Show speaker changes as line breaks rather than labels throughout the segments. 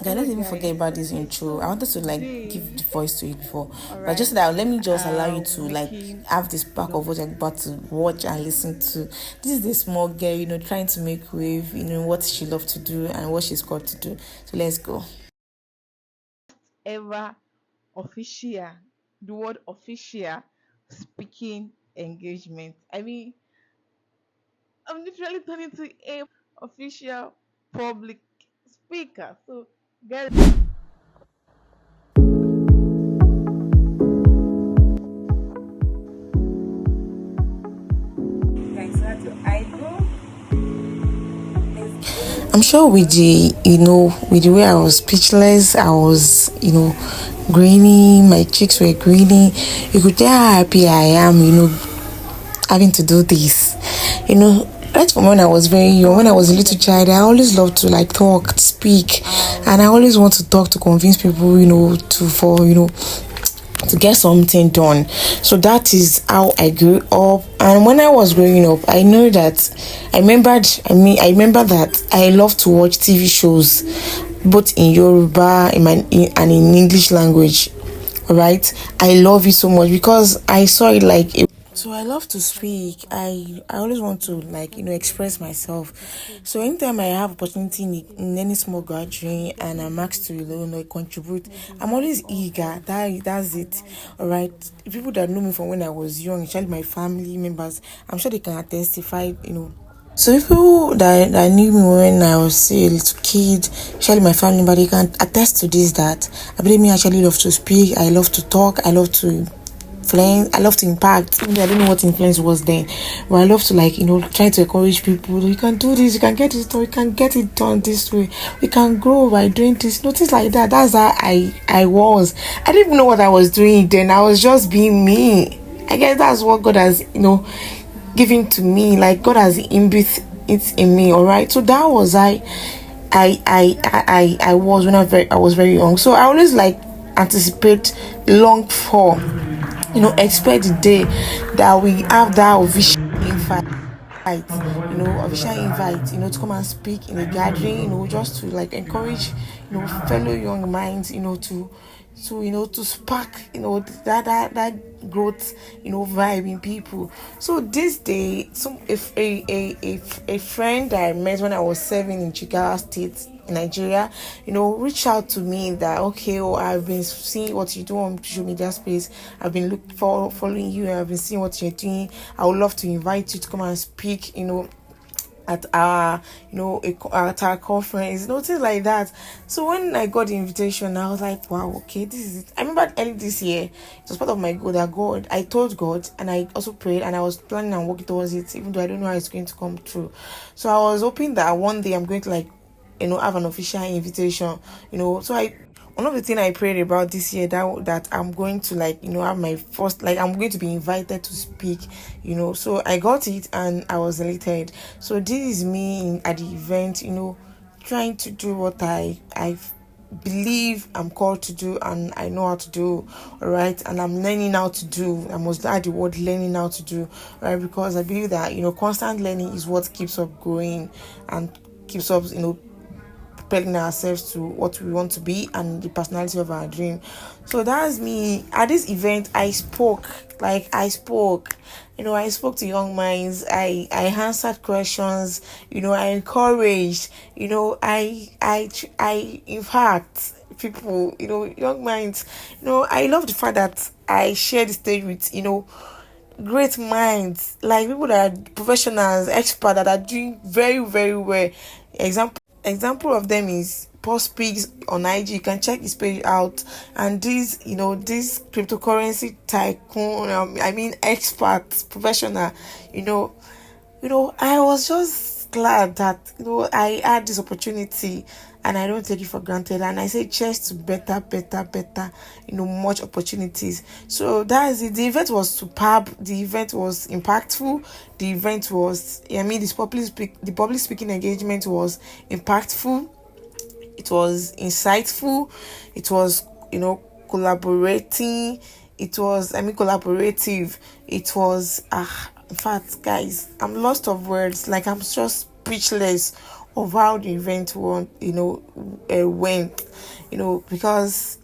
Okay, let's even forget about this intro. I wanted to like give the voice to it before, but just that let me just allow you to like have this pack of what you're about to watch and listen to. This is the small girl, trying to make wave, what she loves to do and what she's got to do. So let's go.
Ever official, the word official speaking engagement. I mean, I'm literally turning to a official public speaker. So get
I'm sure with with the way I was speechless, I was, graining, my cheeks were graining. You could tell how happy I am, having to do this. Right from when I was very young, when I was a little child, I always loved to like talk, speak, and I always want to talk to convince people, to get something done. So that is how I grew up. And when I was growing up, I know that I remember that I love to watch TV shows both in Yoruba and in English language. Right? I love it so much because I saw it like a so I love to speak. I always want to like express myself. So anytime I have opportunity in any small gathering and I'm asked to contribute, I'm always eager. That's it. All right. People that know me from when I was young, especially my family members, I'm sure they can testify. So people that knew me when I was still a little kid, especially my family, but they can attest to this that I believe me actually love to speak. I love to talk. I love to influence. I love to impact. Even though I don't know what influence was then, but I love to like try to encourage people. You can do this. You can get it done. You can get it done this way. We can grow by doing this. Nothing like that. That's how I was. I didn't even know what I was doing then. I was just being me. I guess that's what God has given to me. Like God has inbuilt it in me. All right. So that was I was when I was very young. So I always like anticipate, long for, expect the day that we have that official invite, official invite, to come and speak in a gathering, just to like encourage, fellow young minds, to spark, that growth, vibe in people. So this day, if a friend that I met when I was 7 in Chicago State, Nigeria, reach out to me that okay, I've been seeing what you do on social media space. I've been following you. I've been seeing what you're doing. I would love to invite you to come and speak. At our at our conference, things like that. So when I got the invitation, I was like, wow, okay, this is it. I remember early this year, it was part of my goal that God, I told God, and I also prayed, and I was planning and working towards it, even though I don't know how it's going to come true. So I was hoping that one day I'm going to like have an official invitation. So I one of the things I prayed about this year that I'm going to like have my first, like I'm going to be invited to speak. So I got it and I was elated. So this is me at the event, trying to do what I believe I'm called to do and I know how to do. All right, and I'm learning how to do. I must add the word learning how to do, right? Because I believe that constant learning is what keeps us growing and keeps us propelling ourselves to what we want to be and the personality of our dream. So that's me. At this event, I spoke. I spoke to young minds. I answered questions. I encouraged. I in fact people. Young minds. I love the fact that I share the stage with great minds, like people that are professionals, experts that are doing very very well. Example of them is Paul Speaks on IG. You can check his page out. And this cryptocurrency tycoon, I mean expert, professional, you know, I was just glad that I had this opportunity and I don't take it for granted. And I say cheers to better, much opportunities. So that is it. The event was superb. The event was impactful. The event was, the public speaking engagement was impactful. It was insightful. It was, collaborating. It was, collaborative. It was, in fact, guys, I'm lost of words. Like, I'm just speechless of how the event went, because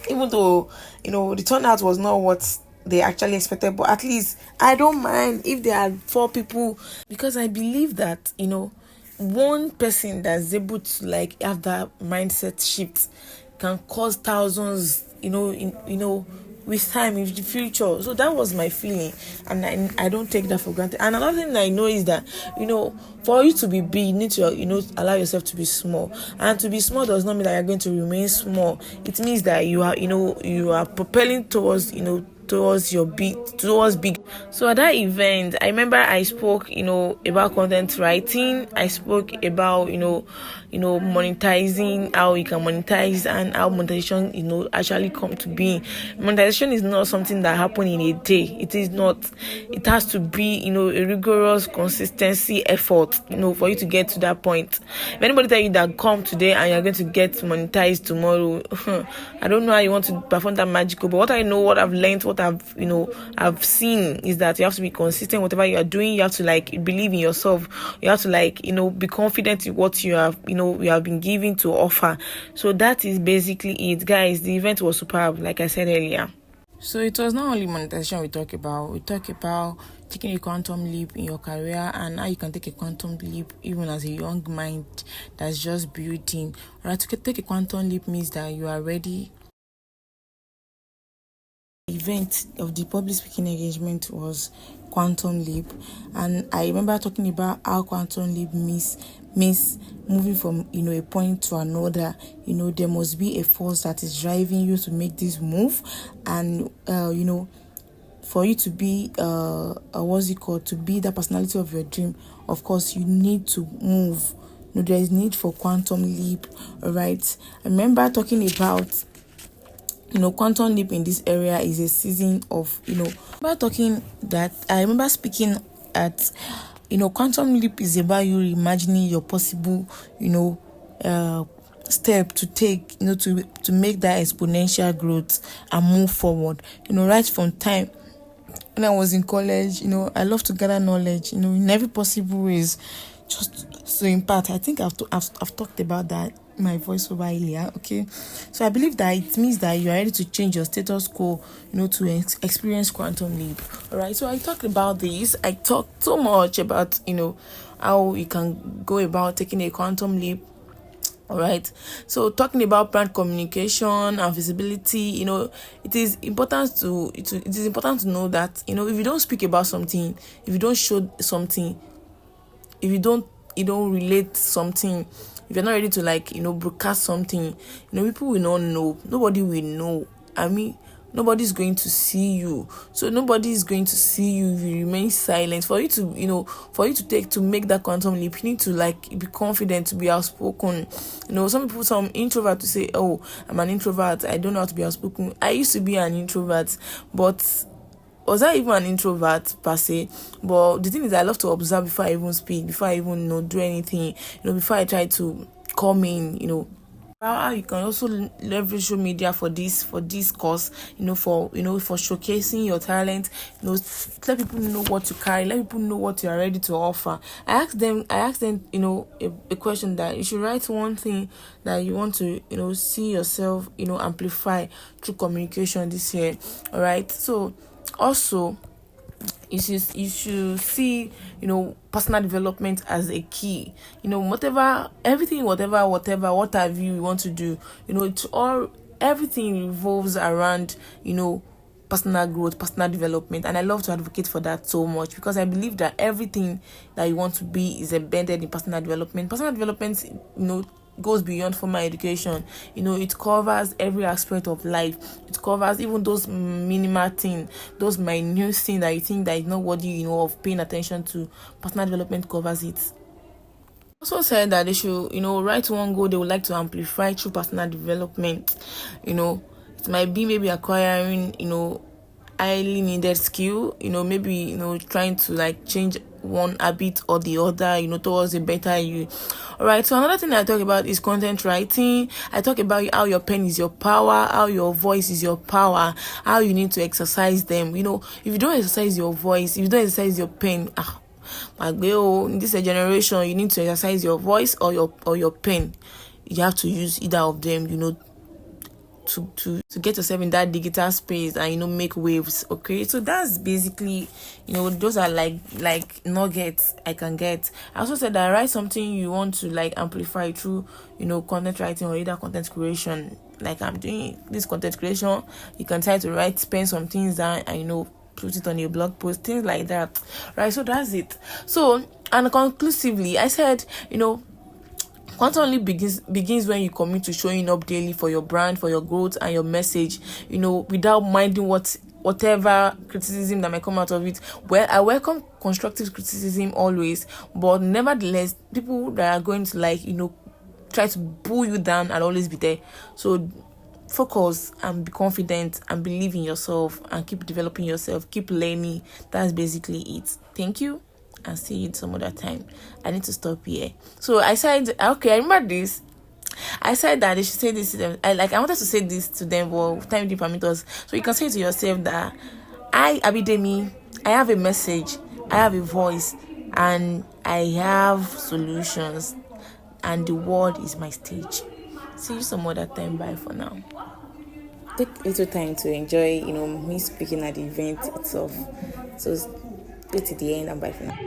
even though the turnout was not what they actually expected, but at least I don't mind if there are four people, because I believe that one person that's able to like have that mindset shift can cause thousands, with time in the future. So that was my feeling, and I don't take that for granted. And another thing I know is that for you to be big, you need to allow yourself to be small. And to be small does not mean that you're going to remain small. It means that you are propelling towards towards big. So at that event, I remember I spoke about content writing. I spoke about monetizing, how you can monetize, and how monetization actually come to be. Monetization is not something that happen in a day. It is not. It has to be a rigorous consistency effort for you to get to that point. If anybody tell you that come today and you're going to get monetized tomorrow, I don't know how you want to perform that magical. But what I know, what I've learned, what I've seen is that you have to be consistent. Whatever you are doing, you have to believe in yourself. You have to be confident in what you have you have been given to offer. So that is basically it, guys. The event was superb, like I said earlier. So it was not only monetization we talk about. We talk about taking a quantum leap in your career and how you can take a quantum leap even as a young mind that's just building. Alright, to take a quantum leap means that you are ready. Event of the public speaking engagement was quantum leap, and I remember talking about how quantum leap means moving from a point to another. There must be a force that is driving you to make this move, and for you to be what's it called, to be the personality of your dream. Of course, you need to move. There is need for quantum leap. All right, I remember talking about quantum leap in this area is a season of I remember speaking at quantum leap is about you imagining your possible step to take to make that exponential growth and move forward, right from time when I was in college. I love to gather knowledge in every possible ways, just so impact. I think I've talked about that in my voiceover earlier. Okay, so I believe that it means that you are ready to change your status quo to experience quantum leap. All right, so I talked about this. I talked so much about how you can go about taking a quantum leap. All right, so talking about brand communication and visibility, it is important to know that if you don't speak about something, if you don't show something, if you don't relate something, if you're not ready to broadcast something, people will not know. Nobody will know. I mean, nobody's going to see you. So nobody is going to see you if you remain silent. For you to make that quantum leap, you need to be confident, to be outspoken. Some introvert to say, oh, I'm an introvert, I don't know how to be outspoken. I used to be an introvert, but was I even an introvert per se? But the thing is, I love to observe before I even speak, before I even do anything, before I try to come in, how you can also leverage social media for this course, for showcasing your talent, let people know what you carry, let people know what you are ready to offer. I asked them a question that you should write one thing that you want to see yourself amplify through communication this year. All right, so also you should see personal development as a key. What have you want to do, everything revolves around personal growth, personal development, and I love to advocate for that so much, because I believe that everything that you want to be is embedded in personal development. Personal development goes beyond formal education. It covers every aspect of life. It covers even those minimal things, those minute things that you think that is not worthy of paying attention to. Personal development covers it. Also said that they should write one goal they would like to amplify through personal development. It might be maybe acquiring highly needed skill, maybe trying to change one habit or the other towards a better you. All right, so another thing I talk about is content writing. I talk about how your pen is your power, how your voice is your power, how you need to exercise them. If you don't exercise your voice, if you don't exercise your pen, In this generation, you need to exercise your voice or your pen. You have to use either of them, to get yourself in that digital space and make waves. Okay, so that's basically, those are like nuggets I can get. I also said that write something you want to like amplify through content writing or either content creation. Like I'm doing this content creation, you can try to spend some things down and put it on your blog post, things like that, right? So that's it. So, and conclusively, I said, content only begins when you commit to showing up daily for your brand, for your growth and your message, without minding whatever criticism that might come out of it. Well, I welcome constructive criticism always, but nevertheless, people that are going to try to pull you down and always be there. So focus and be confident and believe in yourself and keep developing yourself, keep learning. That's basically it. Thank you and see you some other time. I need to stop here. So I said, okay, I remember this. I said that they should say this to them. I wanted to say this to them, but time didn't permit us. So you can say to yourself that I, Abidemi, I have a message, I have a voice, and I have solutions, and the world is my stage. See you some other time. Bye for now. Take little time to enjoy, me speaking at the event itself. So go to the end and bye for now.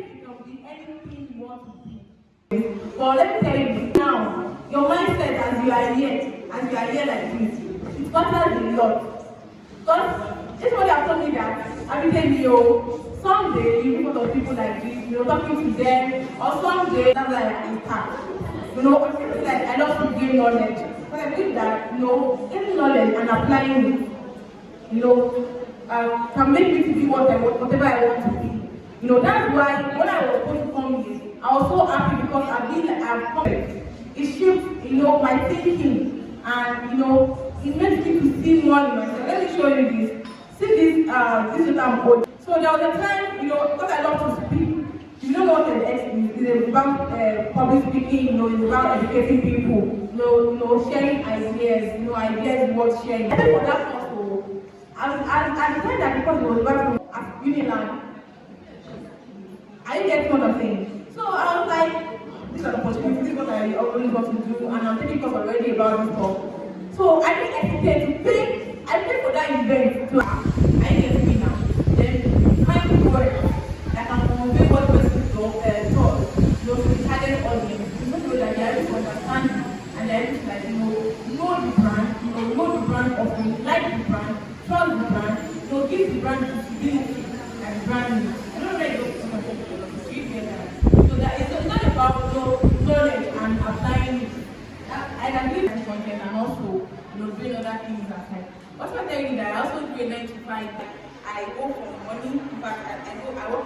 But let me tell you now, your mindset as you are here like this, it matters a lot. Because this is what they have told me that every day someday you meet of people like this, talking to them, or someday that's like a task. It's like I love to gain knowledge. But I believe that getting knowledge and applying it, can make me to be whatever I want to be. That's why when I was supposed to come here, I was so happy because I've come. It shifts, my thinking, and it makes me to see more in myself. Let me show you this. See this, this is what I'm holding. So there was a time, because I love to speak. You know what it's about public speaking, it's about educating people, sharing ideas, ideas worth sharing. I think for that also, I decided that because it was about Uniland, I didn't get what I'm saying. So I was like, these are the opportunities, this is what I always want to do, and I'm taking course already about this talk. So I didn't hesitate to pay. I paid for that event. So I didn't get to pay now. Then find words that can convey what person thought, to the target audience. So that they are able to understand you and they are able to know the brand, know the brand offering, like the brand, trust the brand, give the brand visibility and branding. I don't know where you go to so that it's not about knowledge and applying it. I can give content and also doing other things aside. What's my telling you that I also do a 9 to 5. I go for money, in fact I work